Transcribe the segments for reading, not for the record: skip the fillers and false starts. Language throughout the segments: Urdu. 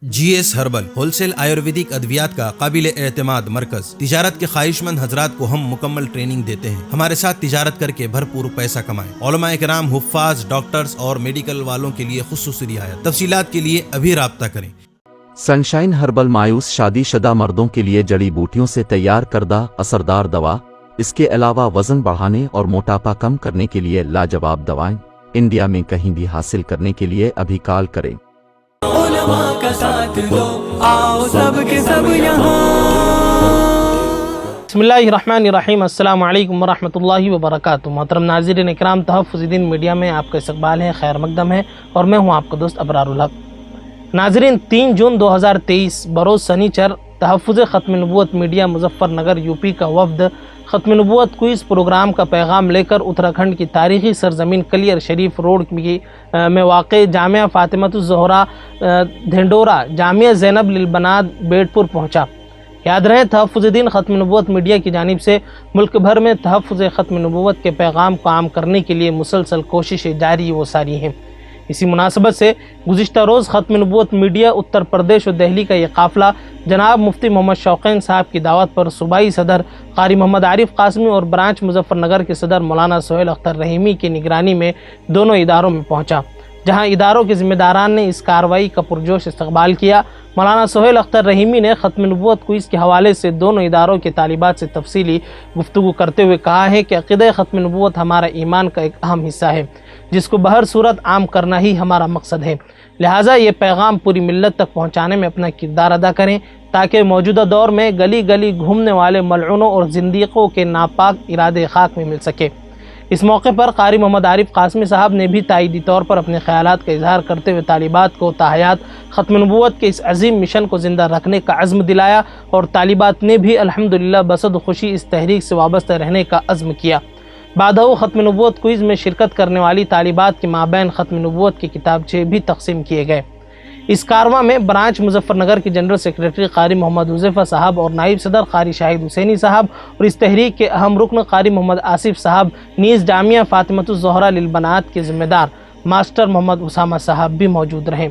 جی S herbal wholesale Ayurvedic ادویات کا قابل اعتماد مرکز۔ تجارت کے خواہش مند حضرات کو ہم مکمل ٹریننگ دیتے ہیں۔ ہمارے ساتھ تجارت کر کے بھرپور پیسہ کمائیں۔ علماء کرام، حفاظ، ڈاکٹرز اور میڈیکل والوں کے لیے خصوصی رعایت۔ تفصیلات کے لیے ابھی رابطہ کریں۔ سنشائن ہربل مایوس شادی شدہ مردوں کے لیے جڑی بوٹیوں سے تیار کردہ اثردار دوا۔ اس کے علاوہ وزن بڑھانے اور موٹاپا کم کرنے کے لیے لاجواب دوائیں انڈیا میں کہیں بھی حاصل کرنے کے لیے ابھی کال کریں۔ علماء کا ساتھ دو، آؤ سب کے سب یہاں۔ بسم اللہ الرحمن الرحیم۔ السلام علیکم ورحمۃ اللہ وبرکاتہ۔ محترم ناظرین اکرام، تحفظ دین میڈیا میں آپ کا استقبال ہے، خیر مقدم ہے، اور میں ہوں آپ کا دوست ابرار الحق۔ ناظرین، 3 جون 2023 بروز سنیچر تحفظ ختم نبوت media Muzaffar Nagar U P کا وفد ختم نبوت کوئز پروگرام کا پیغام لے کر اتراکھنڈ کی تاریخی سرزمین کلیر شریف روڈ میں واقع جامعہ فاطمۃ الزہرا دھنڈورا جامعہ زینب للبنات بیٹ پور پہنچا۔ یاد رہے، تحفظ دین ختم نبوت میڈیا کی جانب سے ملک بھر میں تحفظ ختم نبوت کے پیغام کو عام کرنے کے لیے مسلسل کوششیں جاری و ساری ہیں۔ اسی مناسبت سے گزشتہ روز ختم نبوت میڈیا اتر پردیش اور دہلی کا یہ قافلہ جناب مفتی محمد شوقین صاحب کی دعوت پر صوبائی صدر قاری محمد عارف قاسمی اور برانچ مظفر نگر کے صدر مولانا سہیل اختر رحیمی کی نگرانی میں دونوں اداروں میں پہنچا، جہاں اداروں کے ذمہ داران نے اس کارروائی کا پرجوش استقبال کیا۔ مولانا سہیل اختر رحیمی نے ختم نبوت کوئز کے حوالے سے دونوں اداروں کے طالبات سے تفصیلی گفتگو کرتے ہوئے کہا ہے کہ عقیدہ ختم نبوت ہمارا ایمان کا ایک اہم حصہ ہے، جس کو بہر صورت عام کرنا ہی ہمارا مقصد ہے، لہٰذا یہ پیغام پوری ملت تک پہنچانے میں اپنا کردار ادا کریں تاکہ موجودہ دور میں گلی گلی گھومنے والے ملعونوں اور زندیقوں کے ناپاک ارادے خاک میں مل سکے۔ اس موقع پر قاری محمد عارف قاسمی صاحب نے بھی تائیدی طور پر اپنے خیالات کا اظہار کرتے ہوئے طالبات کو تاحیات ختم نبوت کے اس عظیم مشن کو زندہ رکھنے کا عزم دلایا، اور طالبات نے بھی الحمدللہ بصد خوشی اس تحریک سے وابستہ رہنے کا عزم کیا۔ بعدہ ختم نبوت کوئز میں شرکت کرنے والی طالبات کے مابین ختم نبوت کے کتابچے بھی تقسیم کیے گئے۔ اس کارواں میں برانچ مظفر نگر کے جنرل سیکریٹری قاری محمد حذیفہ صاحب اور نائب صدر قاری شاہد حسینی صاحب اور اس تحریک کے اہم رکن قاری محمد آصف صاحب، نیز جامعہ فاطمۃ الزہرا للبنات کے ذمہ دار ماسٹر محمد اسامہ صاحب بھی موجود رہے۔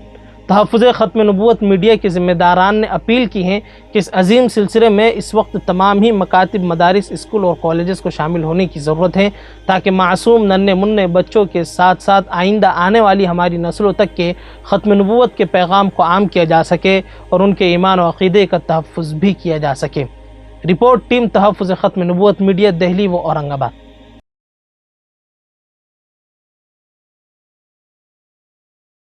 تحفظ ختم نبوت میڈیا کے ذمہ داران نے اپیل کی ہے کہ اس عظیم سلسلے میں اس وقت تمام ہی مکاتب، مدارس، اسکول اور کالجز کو شامل ہونے کی ضرورت ہے، تاکہ معصوم ننھے منھے بچوں کے ساتھ ساتھ آئندہ آنے والی ہماری نسلوں تک کے ختم نبوت کے پیغام کو عام کیا جا سکے اور ان کے ایمان و عقیدے کا تحفظ بھی کیا جا سکے۔ رپورٹ ٹیم تحفظ ختم نبوت میڈیا، دہلی و اورنگ آباد۔